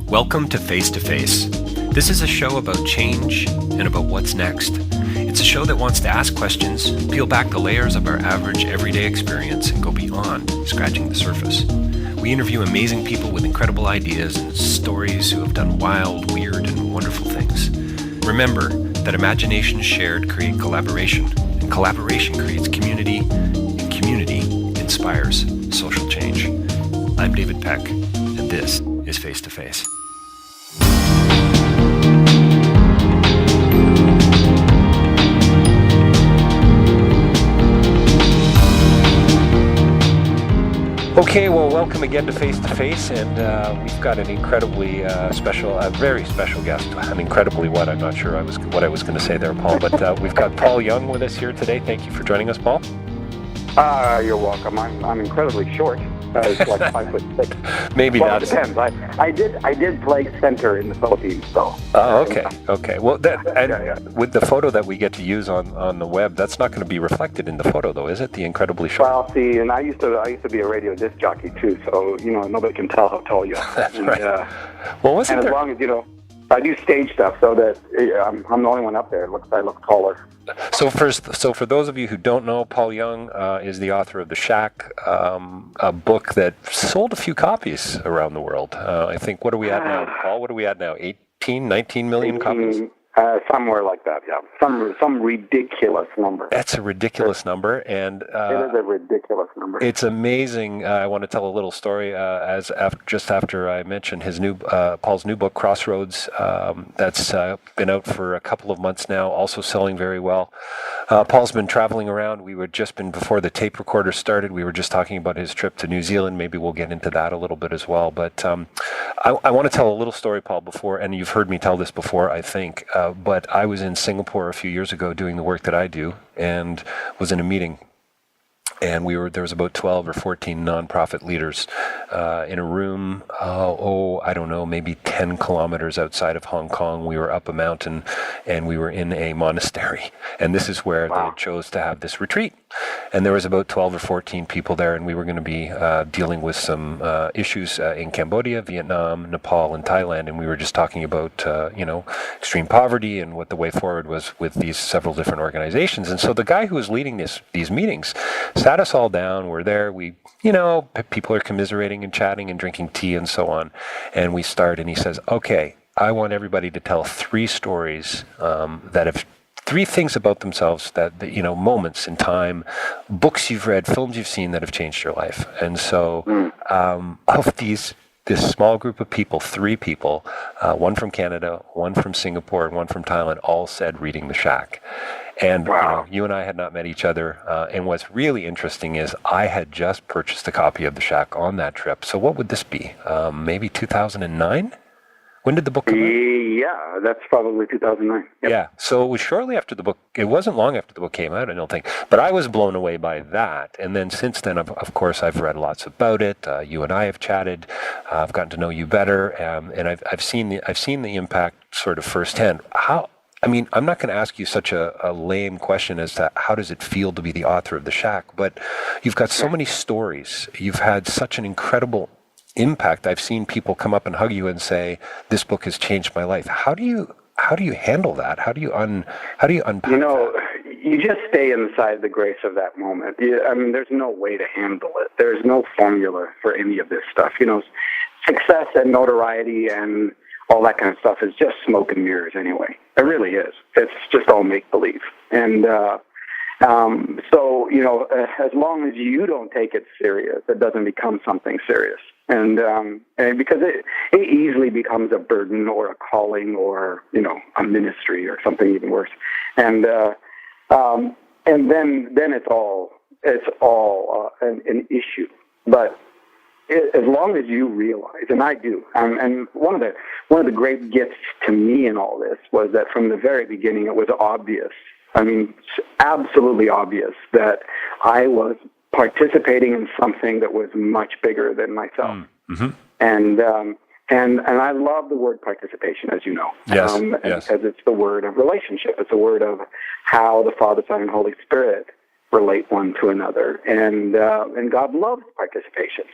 Welcome to Face to Face. This is a show about change and about what's next. It's a show that wants to ask questions, peel back the layers of our average everyday experience, and go beyond scratching the surface. We interview amazing people with incredible ideas and stories who have done wild, weird, and wonderful things. Remember that imagination shared creates collaboration, and collaboration creates community, and community inspires social change. I'm David Peck, and this is Face to Face. Okay, well, welcome again to Face to Face, and we've got an incredibly very special guest. An incredibly what? I'm not sure what I was going to say there, Paul, but we've got Paul Young with us here today. Thank you for joining us, Paul. You're welcome. I'm incredibly short. It's like 5'6". Maybe well, that's... It depends. I did play center in the Philippines, so. Oh, okay. Well, with the photo that we get to use on the web, that's not going to be reflected in the photo, though, is it? The incredibly short. Well, see, and I used to be a radio disc jockey too, so nobody can tell how tall you are. That's right. Well, wasn't there? As long as I do stage stuff, so that I'm the only one up there. I look taller. So for those of you who don't know, Paul Young is the author of The Shack, a book that sold a few copies around the world. I think, what are we at now, Paul? What are we at now? 18, 19 million copies? Somewhere like that, yeah. Some ridiculous number. That's a ridiculous number, and it is a ridiculous number. It's amazing. I want to tell a little story. Just after I mentioned his Paul's new book, Crossroads, that's been out for a couple of months now, also selling very well. Paul's been traveling around. Before the tape recorder started, we were just talking about his trip to New Zealand. Maybe we'll get into that a little bit as well. But I want to tell a little story, Paul, before, and you've heard me tell this before, I think. But I was in Singapore a few years ago doing the work that I do, and was in a meeting. And there was about 12 or 14 nonprofit leaders in a room, I don't know, maybe 10 kilometers outside of Hong Kong. We were up a mountain, and we were in a monastery. And this is where they chose to have this retreat. And there was about 12 or 14 people there, and we were going to be dealing with some issues in Cambodia, Vietnam, Nepal, and Thailand. And we were just talking about, extreme poverty and what the way forward was with these several different organizations. And so the guy who was leading these meetings sat us all down. We're there. People are commiserating and chatting and drinking tea and so on. And we start, and he says, okay, I want everybody to tell 3 stories that have 3 things about themselves that moments in time, books you've read, films you've seen that have changed your life. And so of this small group of people, 3 people, one from Canada, one from Singapore, and one from Thailand, all said reading The Shack. And you and I had not met each other. And what's really interesting is I had just purchased a copy of The Shack on that trip. So what would this be? Maybe 2009? When did the book come out? Yeah, that's probably 2009. Yep. Yeah, so it was shortly after the book. It wasn't long after the book came out, I don't think. But I was blown away by that. And then since then, of course, I've read lots about it. You and I have chatted. I've gotten to know you better, and I've seen the impact sort of firsthand. I'm not going to ask you such a lame question as to how does it feel to be the author of The Shack, but you've got so many stories. You've had such an incredible impact. I've seen people come up and hug you and say, "This book has changed my life." How do you handle that? How do you unpack that? You just stay inside the grace of that moment. There's no way to handle it. There's no formula for any of this stuff. Success and notoriety and all that kind of stuff is just smoke and mirrors anyway. It really is. It's just all make-believe. And as long as you don't take it serious, it doesn't become something serious. And because it easily becomes a burden or a calling or, a ministry or something even worse. And then it's all an issue. But as long as you realize, and I do, and one of the great gifts to me in all this was that from the very beginning it was obvious. Absolutely obvious that I was participating in something that was much bigger than myself. Mm-hmm. And I love the word participation, as you know. Yes. Because it's the word of relationship. It's the word of how the Father, Son, and Holy Spirit relate one to another. And God loves participation.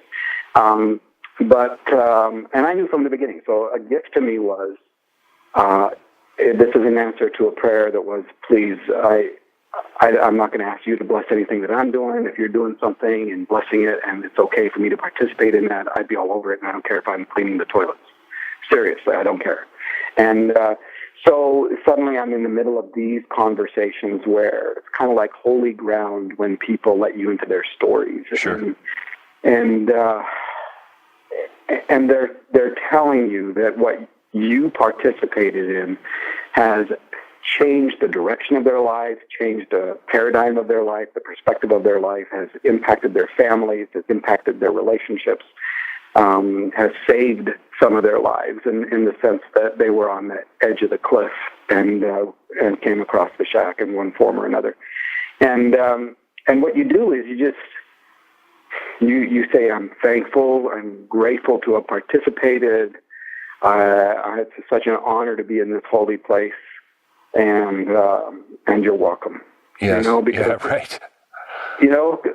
But and I knew from the beginning. So a gift to me was this is an answer to a prayer that was, please, I'm not going to ask you to bless anything that I'm doing. If you're doing something and blessing it, and it's okay for me to participate in that, I'd be all over it, and I don't care if I'm cleaning the toilets. Seriously, I don't care. And so suddenly I'm in the middle of these conversations where it's kind of like holy ground when people let you into their stories. Sure. And they're telling you that what you participated in has changed the direction of their life, changed the paradigm of their life, the perspective of their life, has impacted their families, has impacted their relationships, has saved some of their lives in the sense that they were on the edge of the cliff and came across the shack in one form or another. And what you do is you say, I'm thankful, I'm grateful to have participated. It's such an honor to be in this holy place, and you're welcome. Yes. Because, yeah, right.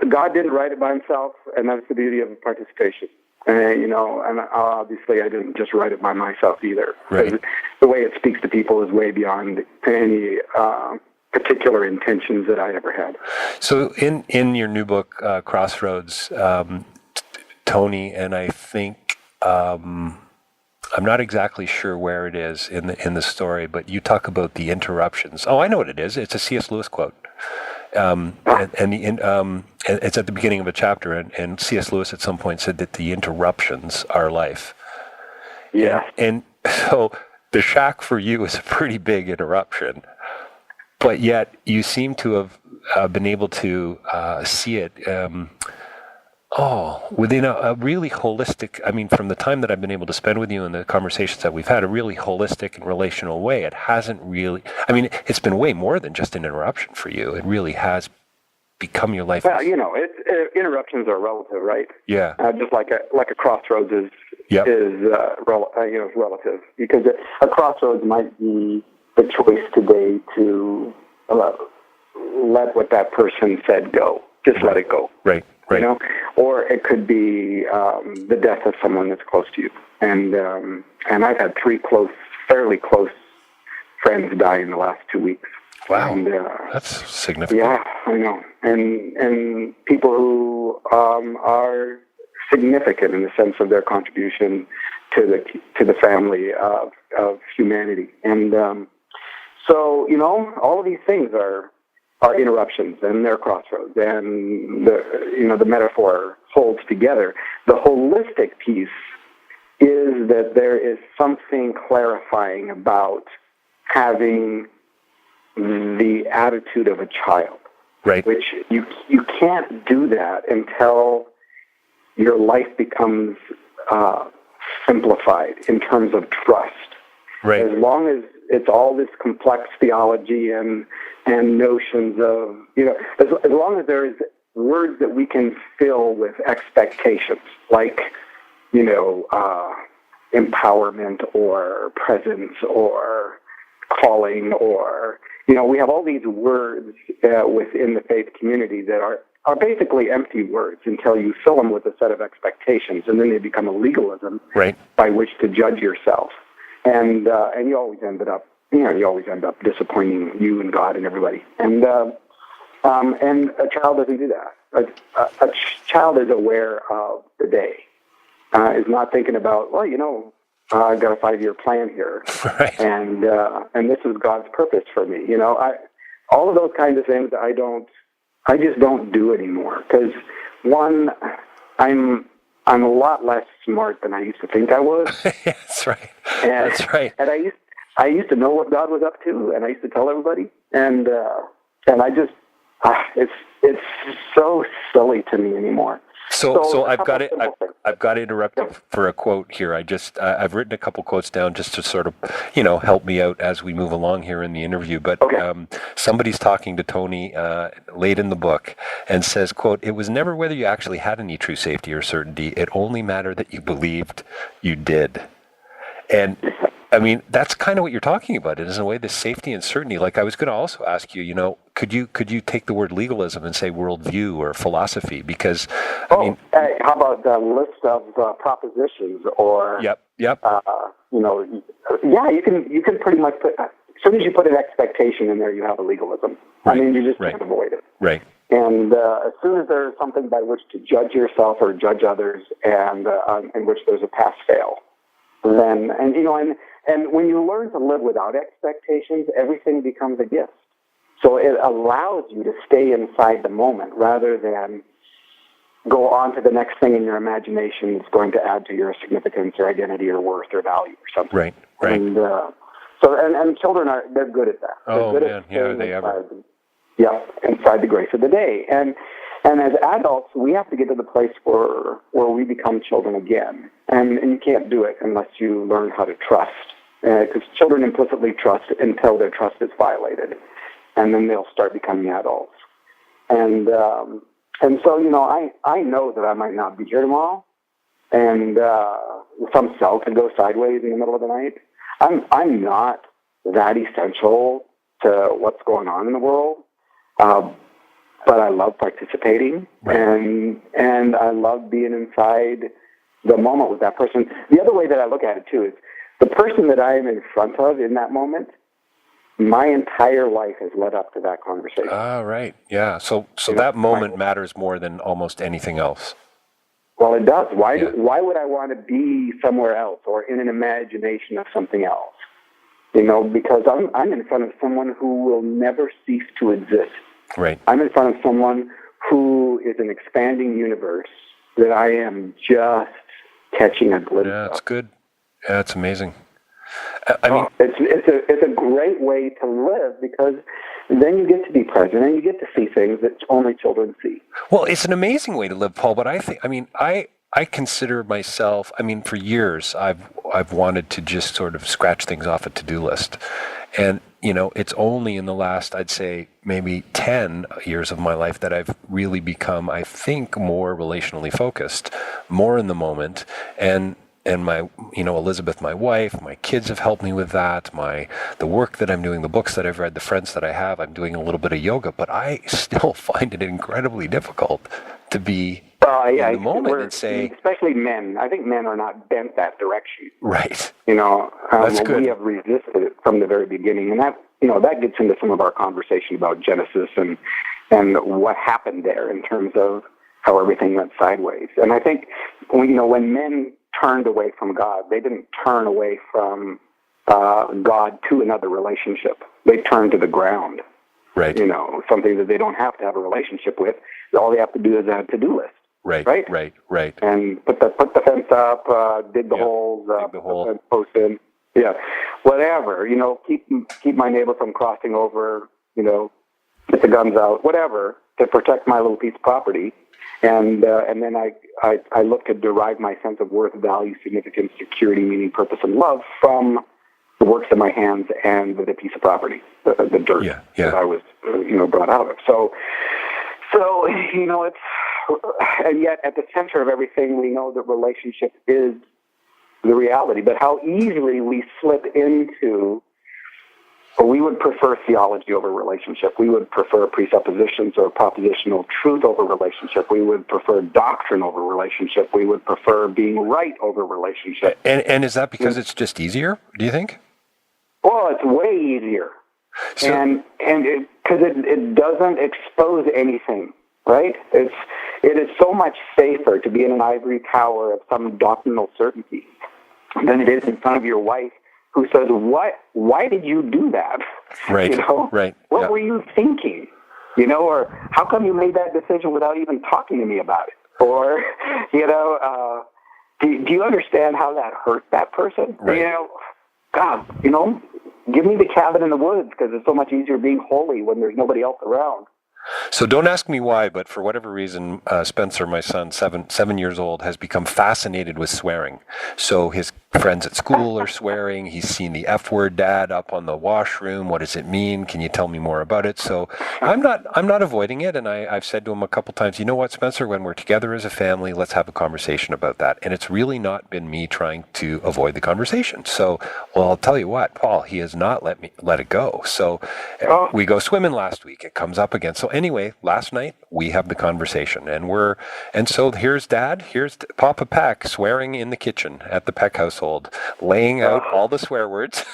God didn't write it by himself, and that's the beauty of participation. And obviously I didn't just write it by myself either. Right. The way it speaks to people is way beyond any particular intentions that I ever had. So in your new book, Crossroads, Tony, and I think I'm not exactly sure where it is in the story, but you talk about the interruptions. Oh, I know what it is. It's a C.S. Lewis quote. And it's at the beginning of a chapter, and C.S. Lewis at some point said that the interruptions are life. Yeah. And so the shack for you is a pretty big interruption, but yet you seem to have been able to see it within a really holistic, from the time that I've been able to spend with you and the conversations that we've had, a really holistic and relational way. It hasn't really, it's been way more than just an interruption for you. It really has become your life. Well, interruptions are relative, right? Yeah. Just like a crossroads is Yep. relative, because a crossroads might be the choice today to let what that person said go. Just let it go. Right. Right. Or it could be the death of someone that's close to you. And I've had 3 fairly close friends die in the last 2 weeks. Wow, and, that's significant. Yeah, I know. And people who are significant in the sense of their contribution to the family of humanity. And so all of these things are interruptions, and they're crossroads, and the metaphor holds together. The holistic piece is that there is something clarifying about having the attitude of a child, right? Which you can't do that until your life becomes simplified in terms of trust. Right. As long as it's all this complex theology and notions of, as long as there is words that we can fill with expectations, like, empowerment or presence or calling, or, we have all these words within the faith community that are basically empty words until you fill them with a set of expectations, and then they become a legalism, right, by which to judge yourself. And you always end up disappointing you and God and everybody. And a child doesn't do that. A child is aware of the day, is not thinking about, I've got a 5-year plan here, right, and this is God's purpose for me. All of those kinds of things I just don't do anymore, because one, I'm a lot less smart than I used to think I was. That's right. That's right. And I used to know what God was up to, and I used to tell everybody. And I just, it's so silly to me anymore. So I've got to interrupt you for a quote here. I've written a couple quotes down just to sort of, help me out as we move along here in the interview. But somebody's talking to Tony late in the book and says, quote, "It was never whether you actually had any true safety or certainty. It only mattered that you believed you did." And I mean, that's kind of what you're talking about. It is in a way the safety and certainty. Like I was going to also ask you, could you take the word legalism and say worldview or philosophy? Because hey, how about a list of propositions or? Yep. You can pretty much put. As soon as you put an expectation in there, you have a legalism. Right. I mean, you just can't avoid it. Right. And as soon as there's something by which to judge yourself or judge others, and in which there's a pass-fail, then and when you learn to live without expectations, everything becomes a gift. So it allows you to stay inside the moment rather than go on to the next thing in your imagination that's going to add to your significance or identity or worth or value or something. Right. And and children they're good at that. Oh, they're good man, at yeah, they ever. Inside the grace of the day. And as adults, we have to get to the place where we become children again. And you can't do it unless you learn how to trust. Because children implicitly trust until their trust is violated. And then they'll start becoming adults. And so, I know that I might not be here tomorrow. And some cell could go sideways in the middle of the night. I'm not that essential to what's going on in the world. But I love participating, and I love being inside the moment with that person. The other way that I look at it, too, is the person that I am in front of in that moment, my entire life has led up to that conversation. Ah, right. Yeah. So that moment matters more than almost anything else. Well, it does. Why would I want to be somewhere else or in an imagination of something else? Because I'm in front of someone who will never cease to exist. Right. I'm in front of someone who is an expanding universe that I am just catching a glimpse of. Yeah, that's good. Yeah, that's amazing. It's a great way to live because then you get to be present and you get to see things that only children see. Well, it's an amazing way to live, Paul. But I consider myself. For years I've wanted to just sort of scratch things off a to-do list, and it's only in the last, I'd say, maybe 10 years of my life that I've really become, I think, more relationally focused, more in the moment, and my, Elizabeth, my wife, my kids have helped me with that. The work that I'm doing, the books that I've read, the friends that I have, I'm doing a little bit of yoga, but I still find it incredibly difficult to be in the moment and say, especially men. I think men are not bent that direction. Right. That's good. We have resisted it from the very beginning, and that gets into some of our conversation about Genesis and what happened there in terms of how everything went sideways. And I think when men turned away from God, they didn't turn away from God to another relationship. They turned to the ground. Right. Something that they don't have to have a relationship with. All they have to do is add a to-do list. Right. And put the fence up, dig the holes, dig the hole. put the fence post in. Yeah, whatever. Keep my neighbor from crossing over. Get the guns out, whatever, to protect my little piece of property. And then I look to derive my sense of worth, value, significance, security, meaning, purpose, and love from the works of my hands and the piece of property, the dirt that I was brought out of. So it's. And yet, at the center of everything, we know that relationship is the reality. But how easily we slip into, we would prefer theology over relationship. We would prefer presuppositions or propositional truth over relationship. We would prefer doctrine over relationship. We would prefer being right over relationship. And is that because it's just easier, do you think? Well, it's way easier. And because it doesn't expose anything. Right? It is so much safer to be in an ivory tower of some doctrinal certainty than it is in front of your wife who says, why did you do that? Right. Right. What were you thinking? Or how come you made that decision without even talking to me about it? Or, do you understand how that hurt that person? Right. God, give me the cabin in the woods because it's so much easier being holy when there's nobody else around. So don't ask me why, but for whatever reason, Spencer, my son, seven years old, has become fascinated with swearing. So his friends at school are swearing. He's seen the F word, Dad, up on the washroom. What does it mean? Can you tell me more about it? So I'm not avoiding it. And I've said to him a couple times, you know what, Spencer, when we're together as a family, let's have a conversation about that. And it's really not been me trying to avoid the conversation. So, well, I'll tell you what, Paul, he has not let it go. So we go swimming last week. It comes up again. So anyway, last night we have the conversation and so here's Dad, here's Papa Peck swearing in the kitchen at the Peck household, laying out all the swear words.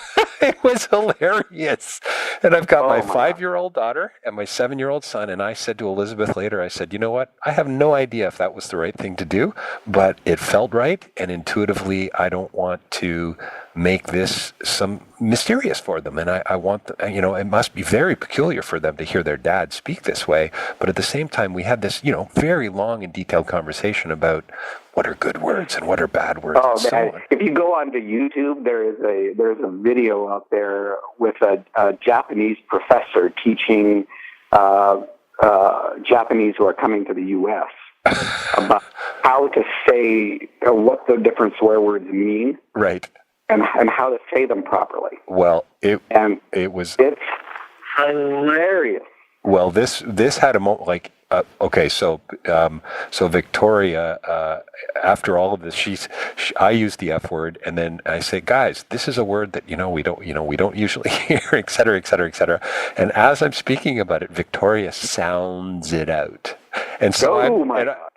It was hilarious. And I've got my 5-year-old daughter and my 7-year-old son. And I said to Elizabeth later, I said, you know what? I have no idea if that was the right thing to do, but it felt right. And intuitively, I don't want to make this some mysterious for them. And I want, it must be very peculiar for them to hear their dad speak this way. But at the same time, we had this, very long and detailed conversation about what are good words and what are bad words. Oh, man. If you go onto YouTube, there's a video out there with a Japanese professor teaching Japanese who are coming to the U.S. about how to say what the different swear words mean. Right. And how to say them properly. Well, it's hilarious. Well, this had a moment like so Victoria, after all of this, I use the F word, and then I say, guys, this is a word that we don't usually hear, et cetera, et cetera, et cetera. And as I'm speaking about it, Victoria sounds it out, and so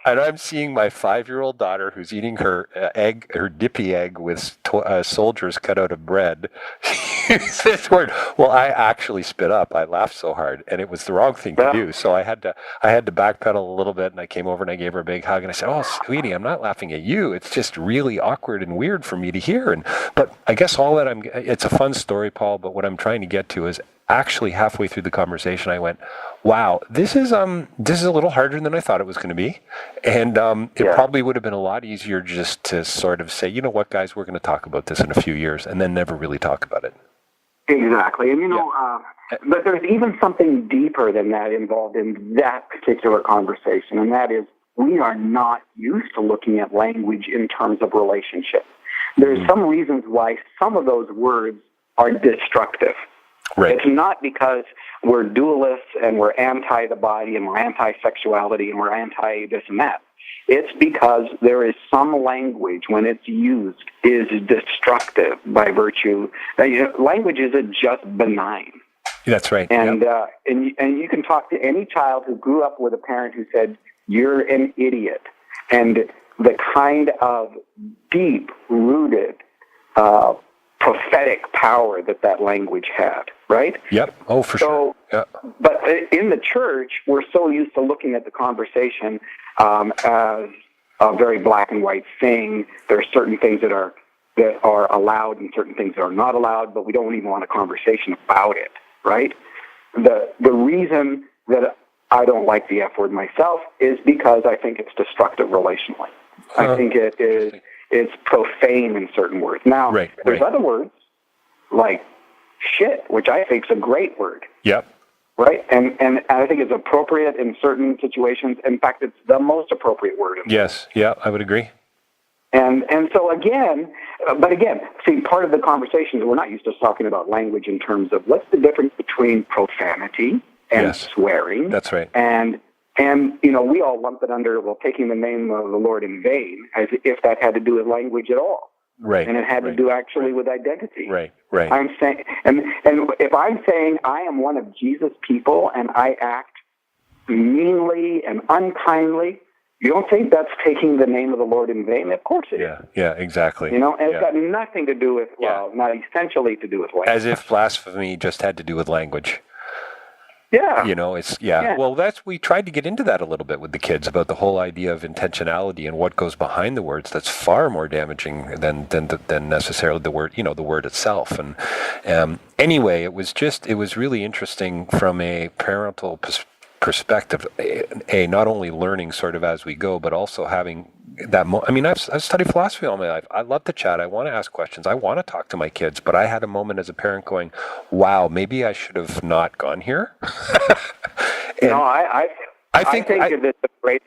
I'm seeing my 5-year-old daughter who's eating her dippy egg with soldiers cut out of bread. Use this word. Well, I actually spit up. I laughed so hard, and it was the wrong thing to do. So I had to backpedal a little bit, and I came over and I gave her a big hug, and I said, "Oh, sweetie, I'm not laughing at you. It's just really awkward and weird for me to hear." But I guess it's a fun story, Paul. But what I'm trying to get to is actually halfway through the conversation, I went, wow, this is a little harder than I thought it was going to be. And it probably would have been a lot easier just to sort of say, you know what, guys, we're going to talk about this in a few years, and then never really talk about it. Exactly. And, but there's even something deeper than that involved in that particular conversation, and that is we are not used to looking at language in terms of relationship. There's some reasons why some of those words are destructive. Right. It's not because we're dualists and we're anti the body and we're anti-sexuality and we're anti this and that. It's because there is some language, when it's used, is destructive by virtue. Language isn't just benign. That's right. And and you can talk to any child who grew up with a parent who said, "You're an idiot," and the kind of deep-rooted prophetic power that language had, right? Yep. Oh, for sure. Yep. But in the church, we're so used to looking at the conversation as a very black and white thing. There are certain things that are allowed and certain things that are not allowed, but we don't even want a conversation about it, right? The reason that I don't like the F word myself is because I think it's destructive relationally. I think it's profane in certain words. Now, there's other words like shit, which I think is a great word. Yep. Right? And I think it's appropriate in certain situations. In fact, it's the most appropriate word. Yes. Yeah, I would agree. And so again, see, part of the conversation is we're not used to talking about language in terms of what's the difference between profanity and swearing. That's right. And we all lump it under, taking the name of the Lord in vain, as if that had to do with language at all. Right. And it had to do actually with identity. Right. I'm saying, and if I'm saying I am one of Jesus' people and I act meanly and unkindly, you don't think that's taking the name of the Lord in vain? Of course it is. Yeah, exactly. And it's got nothing to do with, not essentially to do with language. As if blasphemy just had to do with language. Yeah. Well, we tried to get into that a little bit with the kids about the whole idea of intentionality and what goes behind the words. That's far more damaging than necessarily the word, the word itself. And anyway, it was really interesting from a parental perspective, not only learning sort of as we go, but also having that I've studied philosophy all my life. I love to chat. I want to ask questions. I want to talk to my kids, but I had a moment as a parent going, wow, maybe I should have not gone here. I think it's a great...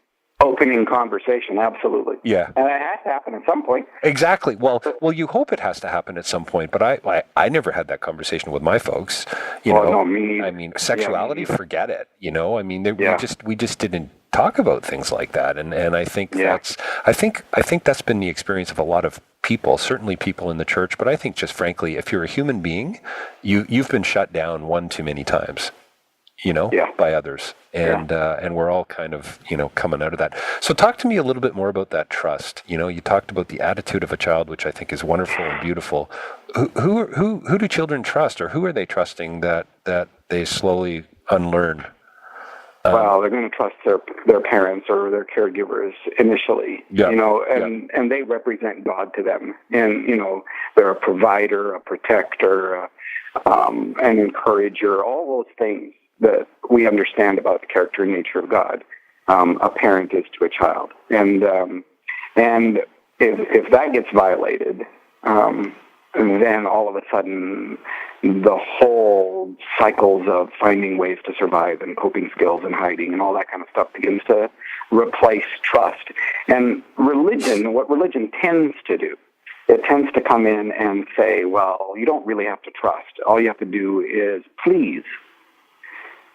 opening conversation, absolutely. Yeah. And it has to happen at some point. Exactly. Well, you hope it has to happen at some point, but I never had that conversation with my folks. No, me neither. I mean, sexuality, forget it. I mean, we just didn't talk about things like that, and I think I think that's been the experience of a lot of people, certainly people in the church, but I think just frankly, if you're a human being, you've been shut down one too many times. By others. And we're all kind of, coming out of that. So talk to me a little bit more about that trust. You talked about the attitude of a child, which I think is wonderful and beautiful. Who do children trust, or who are they trusting that they slowly unlearn? Well, they're going to trust their parents or their caregivers initially, and they represent God to them. And, they're a provider, a protector, an encourager, all those things that we understand about the character and nature of God, a parent is to a child. And if that gets violated, then all of a sudden the whole cycles of finding ways to survive and coping skills and hiding and all that kind of stuff begins to replace trust. And what religion tends to do, it tends to come in and say, well, you don't really have to trust. All you have to do is please.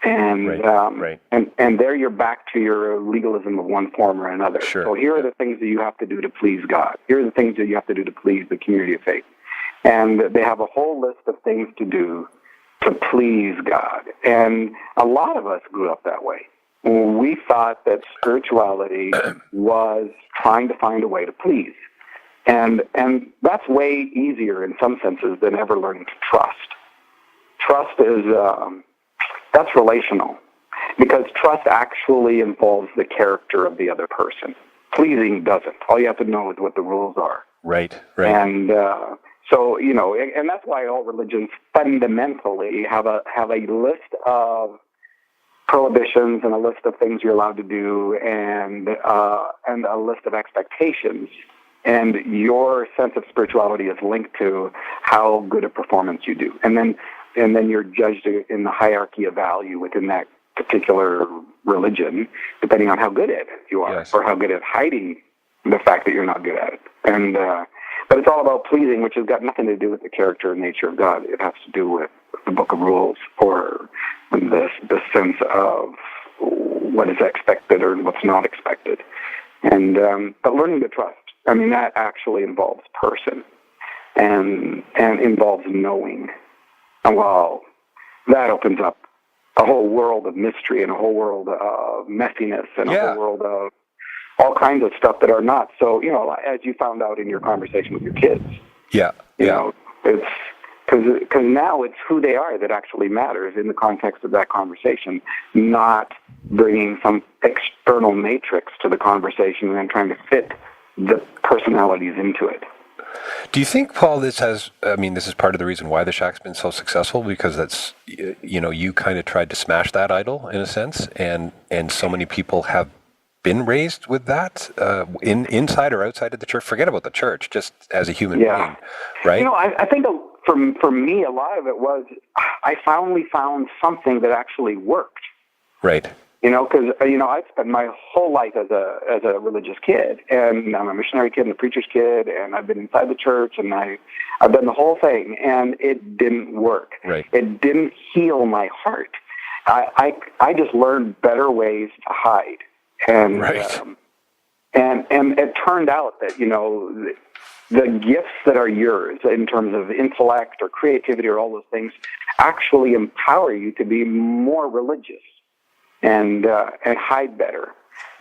And right. And there you're back to your legalism of one form or another. Sure. So here are the things that you have to do to please God. Here are the things that you have to do to please the community of faith. And they have a whole list of things to do to please God. And a lot of us grew up that way. We thought that spirituality was trying to find a way to please. And that's way easier in some senses than ever learning to trust. Trust is... that's relational, because trust actually involves the character of the other person. Pleasing doesn't. All you have to know is what the rules are. Right. And so, and that's why all religions fundamentally have a list of prohibitions and a list of things you're allowed to do and a list of expectations. And your sense of spirituality is linked to how good a performance you do. And then you're judged in the hierarchy of value within that particular religion, depending on how good at it you are, or how good at hiding the fact that you're not good at it. And but it's all about pleasing, which has got nothing to do with the character and nature of God. It has to do with the Book of Rules, or the sense of what is expected or what's not expected. And but learning to trust, that actually involves person and involves knowing. Well, that opens up a whole world of mystery and a whole world of messiness and a whole world of all kinds of stuff that are not. So, as you found out in your conversation with your kids. It's because now it's who they are that actually matters in the context of that conversation, not bringing some external matrix to the conversation and then trying to fit the personalities into it. Do you think, Paul, this is part of the reason why the Shack's been so successful, because that's, you kind of tried to smash that idol in a sense, and so many people have been raised with that, inside or outside of the church? Forget about the church, just as a human being, right? I think for me, a lot of it was, I finally found something that actually worked. Right. Because I spent my whole life as a religious kid, and I'm a missionary kid and a preacher's kid, and I've been inside the church, and I've done the whole thing, and it didn't work. Right. It didn't heal my heart. I just learned better ways to hide, and and it turned out that the gifts that are yours in terms of intellect or creativity or all those things actually empower you to be more religious. And hide better,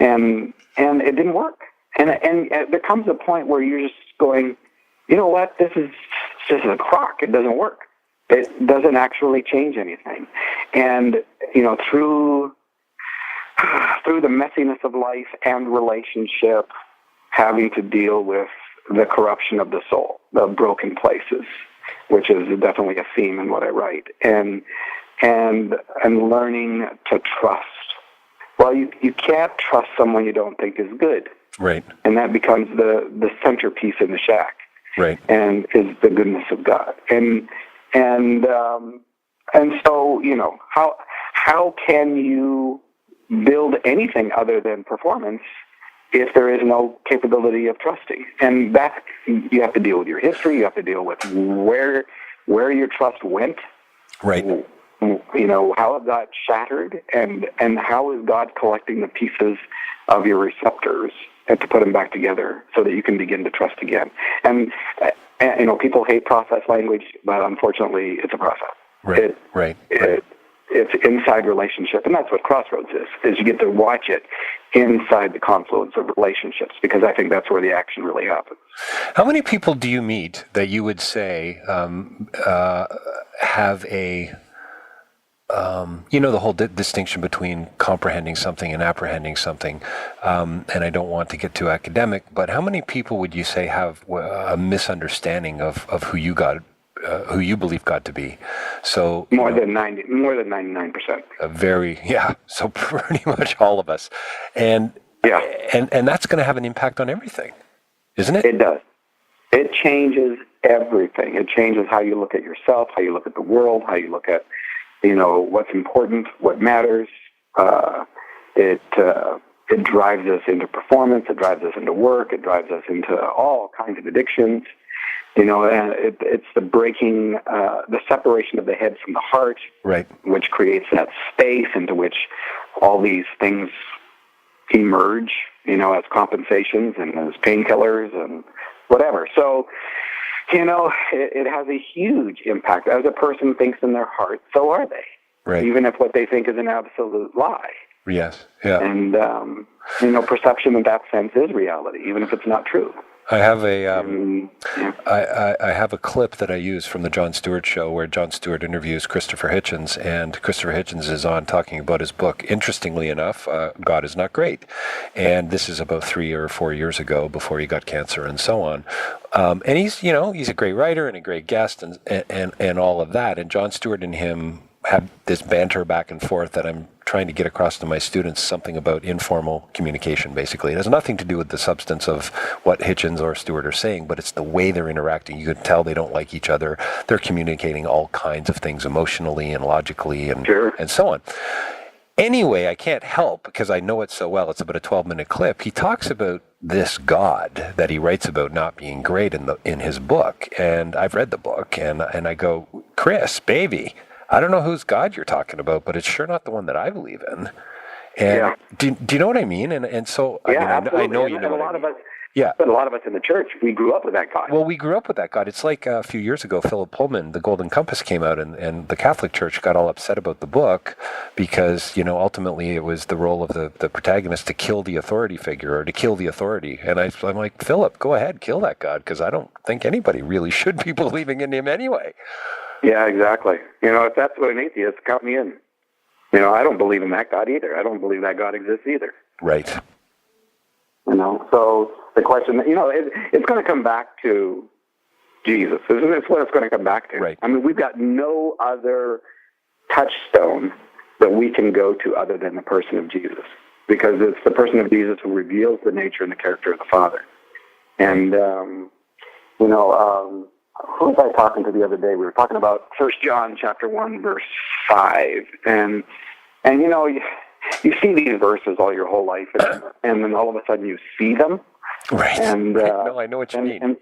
and it didn't work. And there comes a point where you're just going, you know what? This is a crock. It doesn't work. It doesn't actually change anything. And through the messiness of life and relationship, having to deal with the corruption of the soul, the broken places, which is definitely a theme in what I write, and learning to trust. Well, you can't trust someone you don't think is good. Right. And that becomes the centerpiece in the Shack. Right. And is the goodness of God. And so, how can you build anything other than performance if there is no capability of trusting. And that, you have to deal with your history. You have to deal with where your trust went. Right. You know, how it got shattered, and how is God collecting the pieces of your receptors and to put them back together so that you can begin to trust again. And you know, people hate process language, but unfortunately, it's a process. Right. It's inside relationship, and that's what Crossroads is you get to watch it inside the confluence of relationships, because I think that's where the action really happens. How many people do you meet that you would say have a, you know, the whole distinction between comprehending something and apprehending something, and I don't want to get too academic, but how many people would you say have a misunderstanding of who you believe God to be? So more than 99%. So pretty much all of us, and that's going to have an impact on everything, isn't it? It does. It changes everything. It changes how you look at yourself, how you look at the world, how you look at, you know, what's important, what matters. It drives us into performance. It drives us into work. It drives us into all kinds of addictions. You know, and it's the breaking, the separation of the head from the heart, right, which creates that space into which all these things emerge, you know, as compensations and as painkillers and whatever. So, you know, it has a huge impact. As a person thinks in their heart, so are they. Right. Even if what they think is an absolute lie. Yes. Yeah. And, you know, perception in that sense is reality, even if it's not true. I have I have a clip that I use from the Jon Stewart show where Jon Stewart interviews Christopher Hitchens, and Christopher Hitchens is on talking about his book. Interestingly enough, God is Not Great, and this is about 3 or 4 years ago, before he got cancer and so on. And he's a great writer and a great guest and all of that. And Jon Stewart and him have this banter back and forth that I'm trying to get across to my students, something about informal communication, basically. It has nothing to do with the substance of what Hitchens or Stewart are saying, but it's the way they're interacting. You can tell they don't like each other. They're communicating all kinds of things emotionally and logically and so on. Anyway, I can't help, because I know it so well, it's about a 12-minute clip. He talks about this God that he writes about not being great in his book, and I've read the book, and I go, Chris, baby, I don't know whose God you're talking about, but it's sure not the one that I believe in. And do you know what I mean? And so I know you know what I mean. But a lot of us in the church, we grew up with that God. Well, we grew up with that God. It's like a few years ago, Philip Pullman, The Golden Compass came out, and the Catholic Church got all upset about the book because, you know, ultimately it was the role of the protagonist to kill the authority figure or to kill the authority. And I'm like, Philip, go ahead, kill that God, because I don't think anybody really should be believing in him anyway. Yeah, exactly. You know, if that's what an atheist, count me in. You know, I don't believe in that God either. I don't believe that God exists either. Right. You know, so the question, you know, it's going to come back to Jesus. It's what it's going to come back to. Right. I mean, we've got no other touchstone that we can go to other than the person of Jesus, because it's the person of Jesus who reveals the nature and the character of the Father. And, you know, who was I talking to the other day? We were talking about 1 John chapter 1, verse 5. And you know, you see these verses all your whole life, and then all of a sudden you see them. Right. And, No, I know what you mean.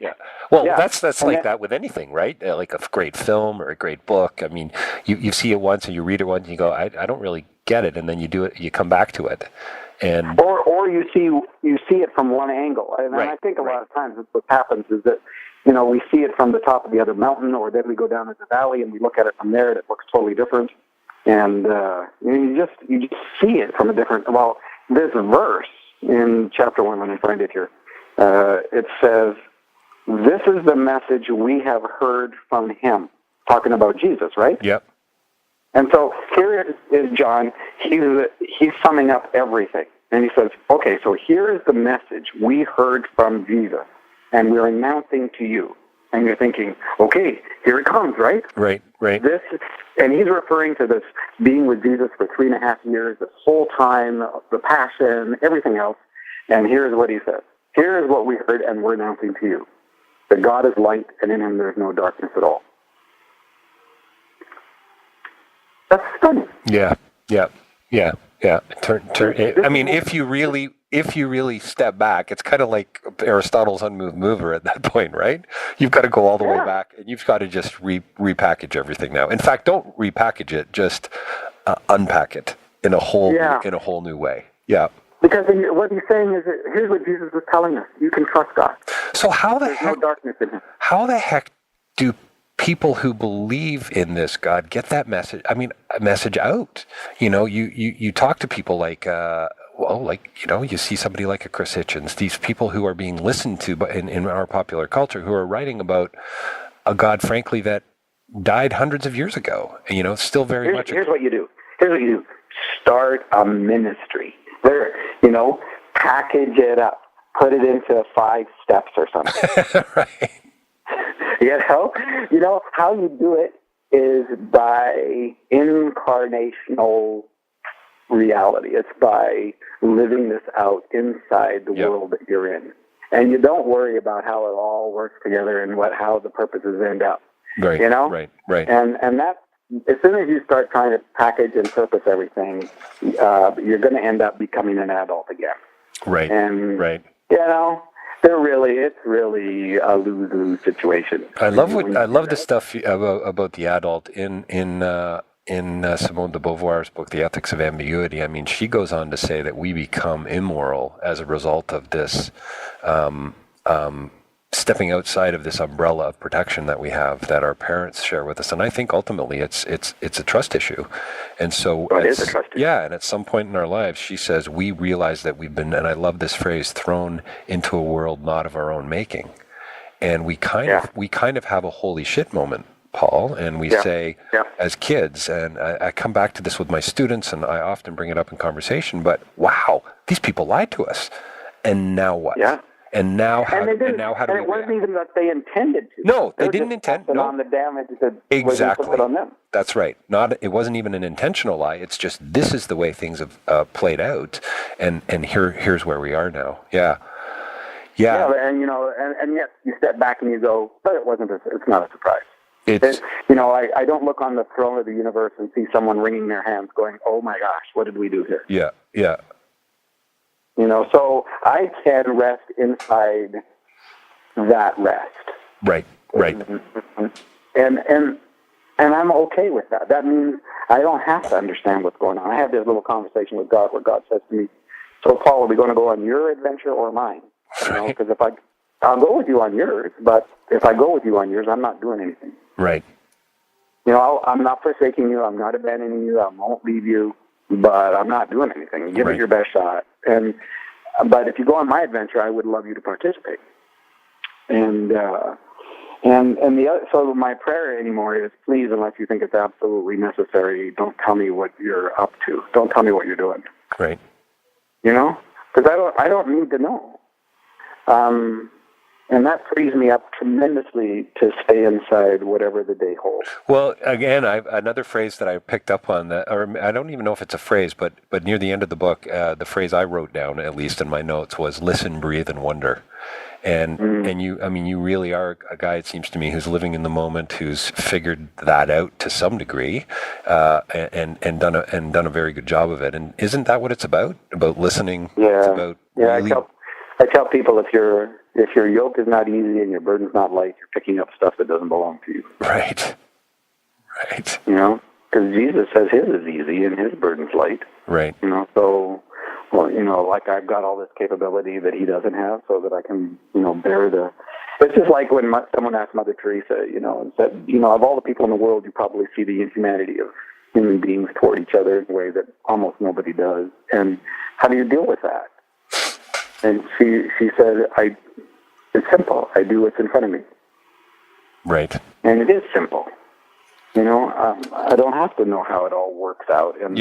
Well, that's like that with anything, right? Like a great film or a great book. I mean, you see it once and you read it once and you go, I don't really get it, and then you do it, you come back to it. And or you see it from one angle. And I think a lot of times what happens is that, you know, we see it from the top of the other mountain, or then we go down to the valley and we look at it from there, and it looks totally different. And you just see it from a different. Well, this verse in chapter 1, when I find it here, it says, "This is the message we have heard from him," talking about Jesus, right? Yep. And so here is John. He's summing up everything, and he says, "Okay, so here is the message we heard from Jesus, and we're announcing to you." And you're thinking, okay, here it comes, right? Right. And he's referring to this being with Jesus for 3.5 years, this whole time, the passion, everything else. And here's what he says. Here is what we heard, and we're announcing to you, that God is light, and in him there is no darkness at all. That's stunning. Yeah. I mean, if you really if you really step back, it's kind of like Aristotle's unmoved mover at that point, right? You've got to go all the way back, and you've got to just repackage everything now. In fact, don't repackage it; just unpack it in a whole new way. Yeah. Because what he's saying is that here's what Jesus was telling us: you can trust God. So There's no darkness in Him. how the heck do people who believe in this God get that message? I mean, message out. You talk to people like, you see somebody like a Chris Hitchens, these people who are being listened to in our popular culture, who are writing about a God, frankly, that died hundreds of years ago. Still very much. Here's what you do. Start a ministry. Package it up. Put it into 5 steps or something. Right. How you do it is by incarnational reality. It's by living this out inside the world that you're in. And you don't worry about how it all works together and how the purposes end up. Right. Right. And that's, as soon as you start trying to package and purpose everything, you're going to end up becoming an adult again. Right. And, right. it's really a lose-lose situation. I love the stuff about the adult in Simone de Beauvoir's book, The Ethics of Ambiguity. I mean, she goes on to say that we become immoral as a result of this stepping outside of this umbrella of protection that we have, that our parents share with us. And I think ultimately it's a trust issue. And so it is a trust issue. Yeah, and at some point in our lives, she says, we realize that we've been, and I love this phrase, thrown into a world not of our own making. And we kind of have a holy shit moment, Paul, and we say as kids, and I come back to this with my students, and I often bring it up in conversation, but wow, these people lied to us. And now what? Yeah. And now how do we it wasn't even that they intended to. No, they didn't intend. No. On the damage that exactly. was put on them. That's right. It wasn't even an intentional lie. It's just this is the way things have played out, and here's where we are now. Yeah. Yeah, and yet you step back and you go, but it's not a surprise. I don't look on the throne of the universe and see someone wringing their hands going, oh my gosh, what did we do here? Yeah. So I can rest inside that rest. Right. And I'm okay with that. That means I don't have to understand what's going on. I have this little conversation with God where God says to me, so Paul, are we going to go on your adventure or mine? Because I'll go with you on yours, but if I go with you on yours, I'm not doing anything. Right. I'm not forsaking you. I'm not abandoning you. I won't leave you, but I'm not doing anything. Give it your best shot. But if you go on my adventure, I would love you to participate. So my prayer anymore is, please, unless you think it's absolutely necessary, don't tell me what you're up to. Don't tell me what you're doing. Right. Because I don't need to know. And that frees me up tremendously to stay inside whatever the day holds. Well, again, another phrase that I picked up on that, or I don't even know if it's a phrase, but near the end of the book, the phrase I wrote down, at least in my notes, was listen, breathe, and wonder. And you really are a guy, it seems to me, who's living in the moment, who's figured that out to some degree, and done a very good job of it. And isn't that what it's about? About listening. Yeah. It's about really... I tell people if your yoke is not easy and your burden's not light, you're picking up stuff that doesn't belong to you. Right. Because Jesus says his is easy and his burden's light. Right. So, like I've got all this capability that he doesn't have, so that I can, bear the. It's just like when someone asked Mother Teresa, and said, of all the people in the world, you probably see the inhumanity of human beings toward each other in a way that almost nobody does. And how do you deal with that? And she said, it's simple. I do what's in front of me. Right. And it is simple. I don't have to know how it all works out and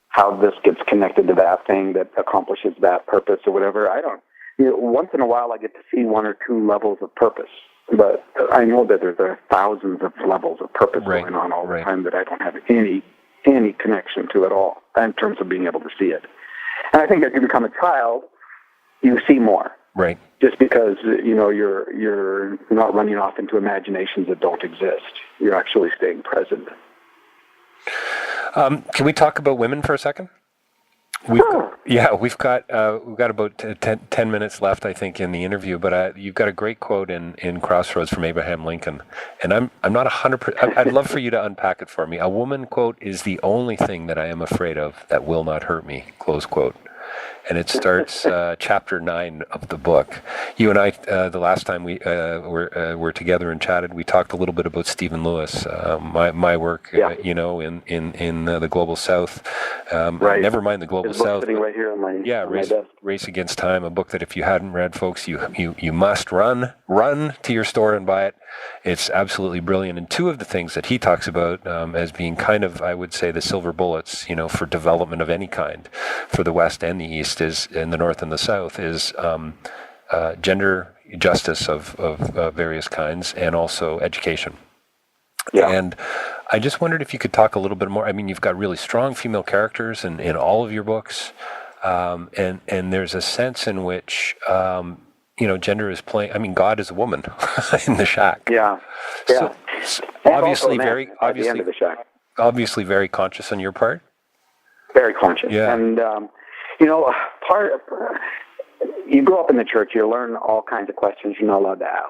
how this gets connected to that thing that accomplishes that purpose or whatever. I don't. Once in a while I get to see 1 or 2 levels of purpose. But I know that there are thousands of levels of purpose going on all the time that I don't have any connection to at all in terms of being able to see it. And I think as you become a child, you see more. Right. Just because, you're not running off into imaginations that don't exist. You're actually staying present. Can we talk about women for a second? We've got about 10 minutes left, I think, in the interview. But you've got a great quote in Crossroads from Abraham Lincoln, and I'm not 100%. I'd love for you to unpack it for me. A woman, quote, is the only thing that I am afraid of that will not hurt me, close quote. And it starts chapter 9 of the book. You and I, the last time we were together and chatted, we talked a little bit about Stephen Lewis, my work, in the global South. Right. Never mind the global His book's South. sitting right here on my desk. Race Against Time, a book that if you hadn't read, folks, you must run to your store and buy it. It's absolutely brilliant. And two of the things that he talks about as being kind of, I would say, the silver bullets, for development of any kind for the West and the East is in the North and the South is gender justice of various kinds and also education. Yeah. And I just wondered if you could talk a little bit more. I mean, you've got really strong female characters in all of your books, and there's a sense in which gender is playing. I mean, God is a woman in the shack. Yeah. So obviously the shack. Obviously very conscious on your part. Very conscious. Yeah. And you grow up in the church, you learn all kinds of questions you're not allowed to ask.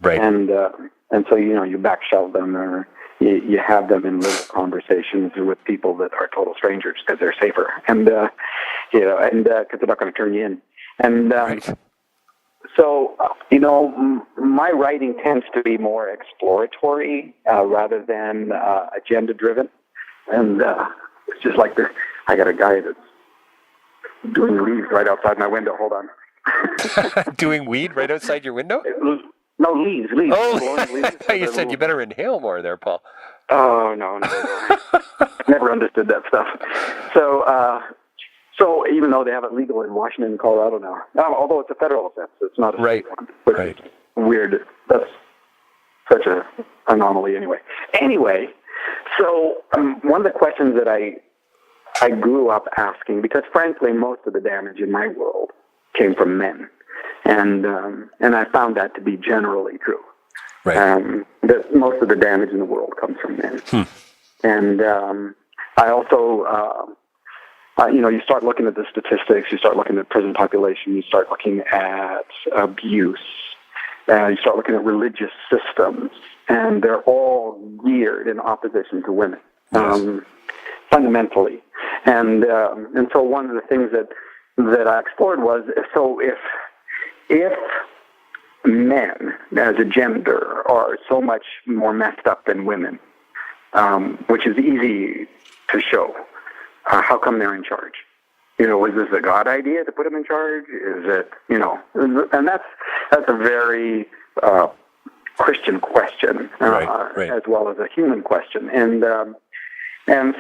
Right. And so you backshelve them, or you have them in little conversations with people that are total strangers because they're safer, and because they're not going to turn you in. And right. So my writing tends to be more exploratory rather than agenda driven, and it's just like I got a guy that's doing leaves right outside my window. Hold on. Doing weed right outside your window? No, leaves. Oh, leaves. You said you better inhale more there, Paul. Oh, no. Never understood that stuff. So even though they have it legal in Washington and Colorado now, although it's a federal offense, it's not a state one. Which is weird. That's such an anomaly anyway. So one of the questions that I grew up asking, because frankly, most of the damage in my world came from men. And I found that to be generally true. Right. That most of the damage in the world comes from men. And I also, you start looking at the statistics, you start looking at prison population, you start looking at abuse, you start looking at religious systems, and they're all geared in opposition to women, fundamentally. And so one of the things that I explored was, so if men as a gender are so much more messed up than women, which is easy to show, how come they're in charge? Was this a God idea to put them in charge? Is it, and that's a very Christian question, right. As well as a human question. And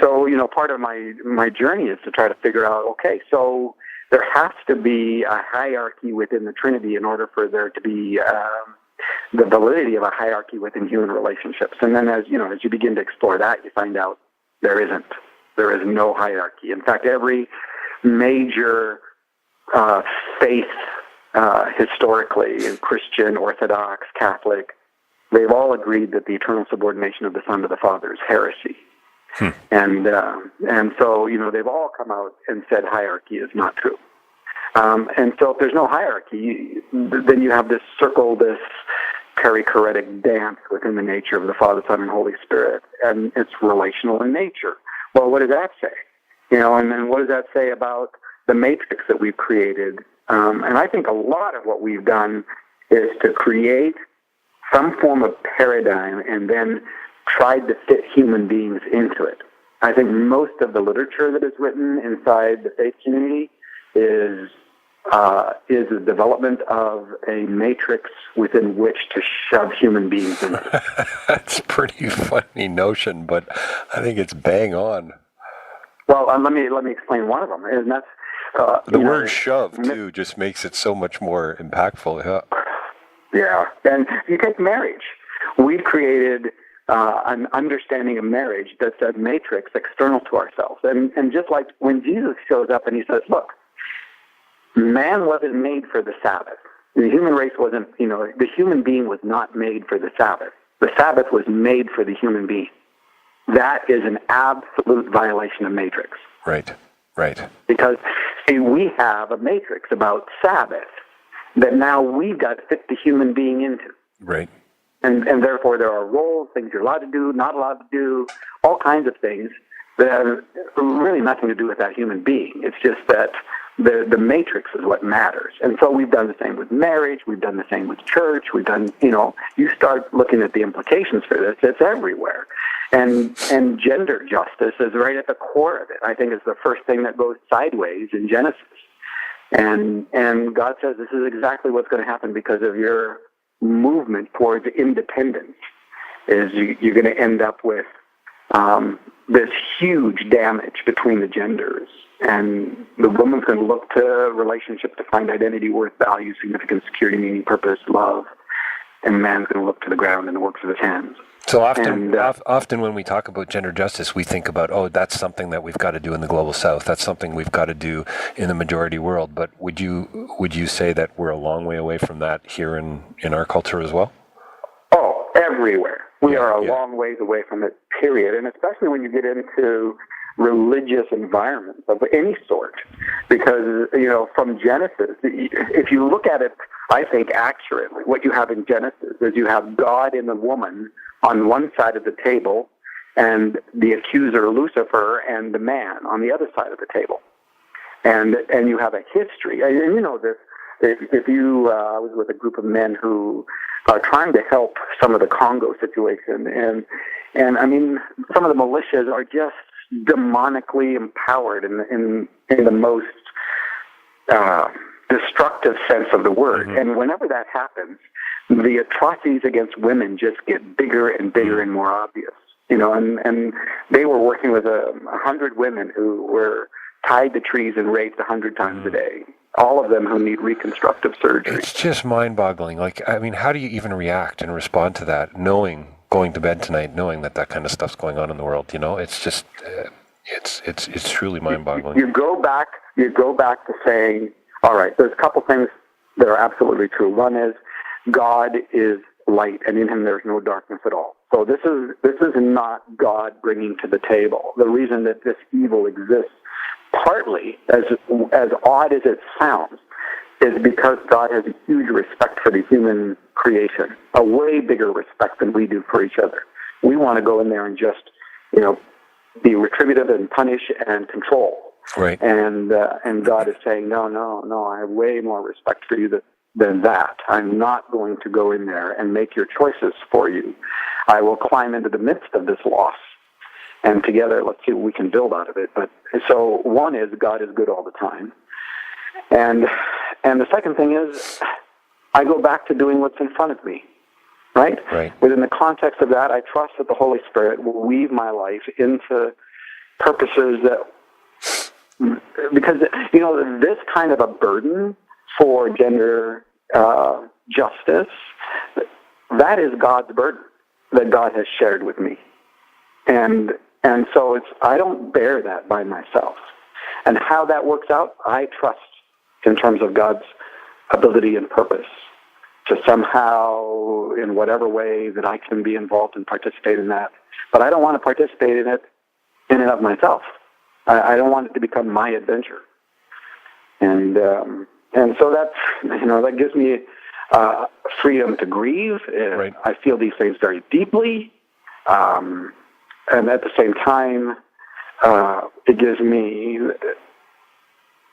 so, part of my journey is to try to figure out, okay, so there has to be a hierarchy within the Trinity in order for there to be the validity of a hierarchy within human relationships. And then as you begin to explore that, you find out there isn't. There is no hierarchy. In fact, every major faith historically, in Christian, Orthodox, Catholic, they've all agreed that the eternal subordination of the Son to the Father is heresy. And so, they've all come out and said hierarchy is not true. And so if there's no hierarchy, then you have this circle, this perichoretic dance within the nature of the Father, Son, and Holy Spirit, and it's relational in nature. Well, what does that say? And then what does that say about the matrix that we've created? And I think a lot of what we've done is to create some form of paradigm and then tried to fit human beings into it. I think most of the literature that is written inside the faith community is the development of a matrix within which to shove human beings into. That's a pretty funny notion, but I think it's bang on. Well, let me explain one of them, and that's the word "shove" too just makes it so much more impactful. Yeah, and you take marriage. We've created an understanding of marriage that's a matrix external to ourselves. And just like when Jesus shows up and he says, look, man wasn't made for the Sabbath. The human race wasn't, the human being was not made for the Sabbath. The Sabbath was made for the human being. That is an absolute violation of matrix. Right. Right. Because see, we have a matrix about Sabbath that now we've got to fit the human being into. Right. And therefore there are roles, things you're allowed to do, not allowed to do, all kinds of things that have really nothing to do with that human being. It's just that the matrix is what matters. And so we've done the same with marriage, we've done the same with church, we've done, you start looking at the implications for this, it's everywhere. And gender justice is right at the core of it. I think it's the first thing that goes sideways in Genesis. And God says this is exactly what's going to happen because of your movement towards independence. Is you're going to end up with this huge damage between the genders. And the woman's going to look to relationship to find identity, worth, value, significance, security, meaning, purpose, love. And the man's going to look to the ground and the works of his hands. So often when we talk about gender justice, we think about, that's something that we've got to do in the global south. That's something we've got to do in the majority world. But would you say that we're a long way away from that here in our culture as well? Oh, everywhere. We are a long ways away from it, period. And especially when you get into religious environments of any sort. Because, from Genesis, if you look at it, I think accurately, what you have in Genesis is you have God and the woman on one side of the table and the accuser, Lucifer, and the man on the other side of the table. And you have a history. And you know this. If you, I was with a group of men who are trying to help some of the Congo situation, and I mean, some of the militias are just demonically empowered in the most destructive sense of the word. Mm-hmm. And whenever that happens, the atrocities against women just get bigger and bigger and more obvious. And they were working with 100 women who were tied to trees and raped 100 times a day. All of them who need reconstructive surgery. It's just mind-boggling. How do you even react and respond to that, going to bed tonight, knowing that kind of stuff's going on in the world? It's just, it's truly mind-boggling. You go back to saying, all right, there's a couple things that are absolutely true. One is God is light, and in him there's no darkness at all. So this is not God bringing to the table. The reason that this evil exists, partly, as odd as it sounds, is because God has a huge respect for the human creation, a way bigger respect than we do for each other. We want to go in there and just, be retributive and punish and control. Right. And God is saying, no, I have way more respect for you than that. I'm not going to go in there and make your choices for you. I will climb into the midst of this loss. And together, let's see what we can build out of it. But so one is God is good all the time. And the second thing is I go back to doing what's in front of me, right? Within the context of that, I trust that the Holy Spirit will weave my life into purposes that, because, this kind of a burden for gender justice, that is God's burden that God has shared with me. And so I don't bear that by myself. And how that works out, I trust in terms of God's ability and purpose to somehow, in whatever way that I can be involved and participate in that. But I don't want to participate in it in and of myself. I don't want it to become my adventure. And so that's, that gives me freedom to grieve. Right. I feel these things very deeply. And at the same time, it gives me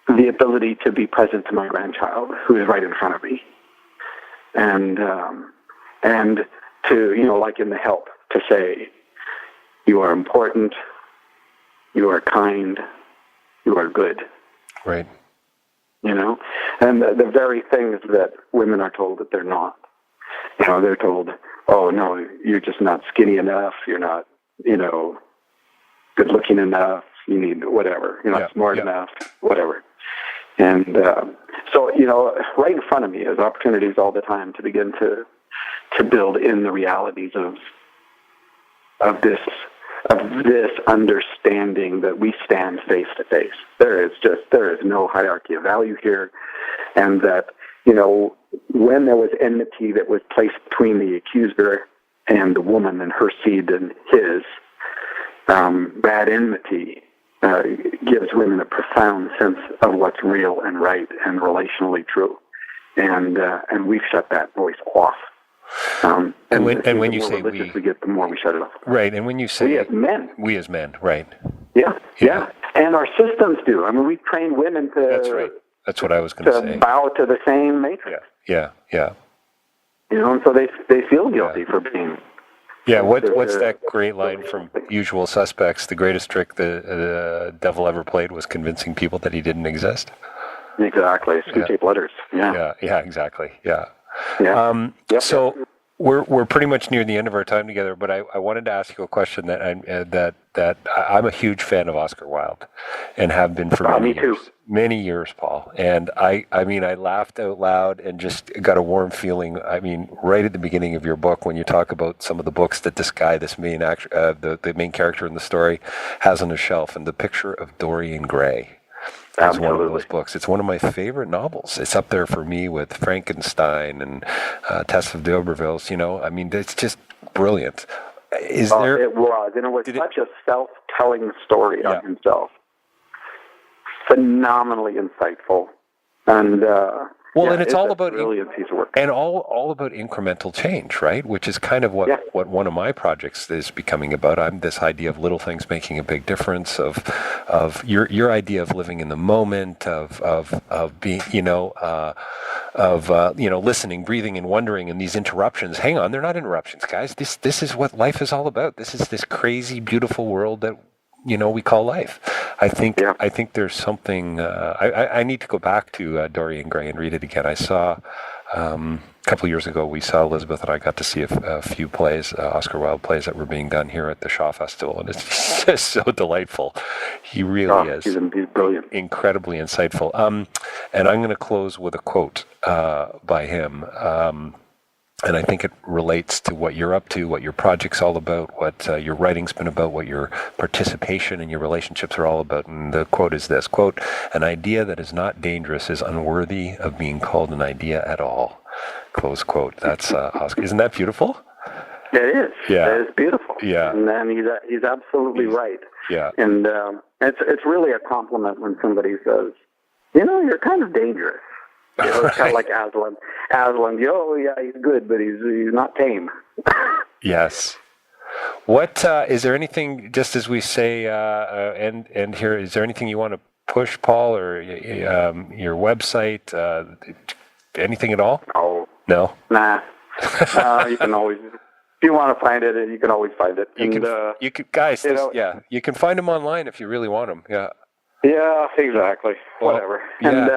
the ability to be present to my grandchild, who is right in front of me, and to, like in the help, to say, you are important, you are kind, you are good. Right. And the very things that women are told that they're not. They're told, oh, no, you're just not skinny enough, you're not, good looking enough, you need whatever, you're not smart enough, whatever. And so, right in front of me is opportunities all the time to begin to build in the realities of this understanding that we stand face to face. There is no hierarchy of value here, and that, when there was enmity that was placed between the accuser and the woman and her seed and his, that enmity gives women a profound sense of what's real and right and relationally true, and we've shut that voice off. And when you say we get, the more we shut it off. Right, and when you say we as men, right? Yeah, and our systems do. I mean, we train women to. That's right. That's what I was going to say. Bow to the same matrix. Yeah. You know, and so they feel guilty for being. Yeah, what's that great line from Usual Suspects? The greatest trick the devil ever played was convincing people that he didn't exist. Exactly. Screwtape letters. Yeah, exactly. Yeah. So we're pretty much near the end of our time together, but I wanted to ask you a question that I'm a huge fan of Oscar Wilde, and have been for many years. Many years, Paul. And I mean, I laughed out loud and just got a warm feeling. I mean, right at the beginning of your book, when you talk about some of the books that this main actor, the main character in the story, has on his shelf, and the picture of Dorian Gray. It's one of those books. It's one of my favorite novels. It's up there for me with Frankenstein and Tess of D'Urberville's. You know, I mean, it's just brilliant. It was, and it was such a self-telling story of himself. Phenomenally insightful, and and it's all about brilliant piece of work, and all about incremental change, right? Which is kind of what one of my projects is becoming about. I'm this idea of little things making a big difference, of your idea of living in the moment, of being, listening, breathing, and wondering, and these interruptions. Hang on, they're not interruptions, guys. This is what life is all about. This is this crazy, beautiful world that we call life. I think there's something. I need to go back to Dorian Gray and read it again. I saw a couple of years ago. We saw Elizabeth and I got to see a few plays, Oscar Wilde plays that were being done here at the Shaw Festival, and it's just so delightful. He really is. He's brilliant, incredibly insightful. And I'm going to close with a quote by him. And I think it relates to what you're up to, what your project's all about, what your writing's been about, what your participation and your relationships are all about. And the quote is this, quote, "An idea that is not dangerous is unworthy of being called an idea at all." Close quote. That's Oscar. Isn't that beautiful? It is. Yeah. It is beautiful. Yeah. And he's absolutely right. Yeah. And it's really a compliment when somebody says, you're kind of dangerous. It's kind of like Aslan. Aslan, he's good, but he's not tame. Yes. What is there anything, just as we say, and here, is there anything you want to push, Paul, or your website, anything at all? Oh. No? Nah. You can always, if you want to find it, you can always find it. You can, guys, you can find them online if you really want them. Yeah. Yeah, exactly. Well, whatever. Yeah. And,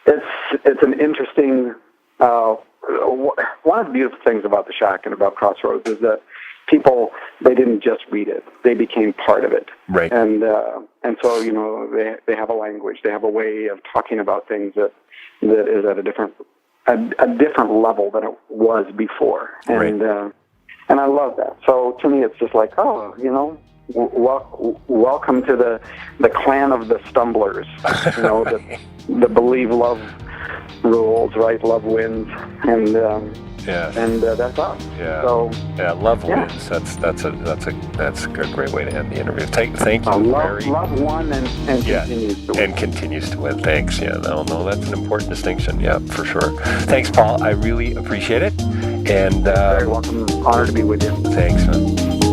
it's an interesting, one of the beautiful things about the Shack and about Crossroads is that people, they didn't just read it, they became part of it. Right. And so, they have a language, they have a way of talking about things that is at a different level than it was before. And, and I love that. So to me, it's just like, welcome to the clan of the stumblers. The believe love rules, right? Love wins, and that's us. Yeah. So love wins. That's a great way to end the interview. Thank you. Love won and continues to win. And continues to win. Thanks. Yeah. No, that's an important distinction. Yeah, for sure. Thanks, Paul. I really appreciate it. And very welcome. Honor to be with you. Thanks, man.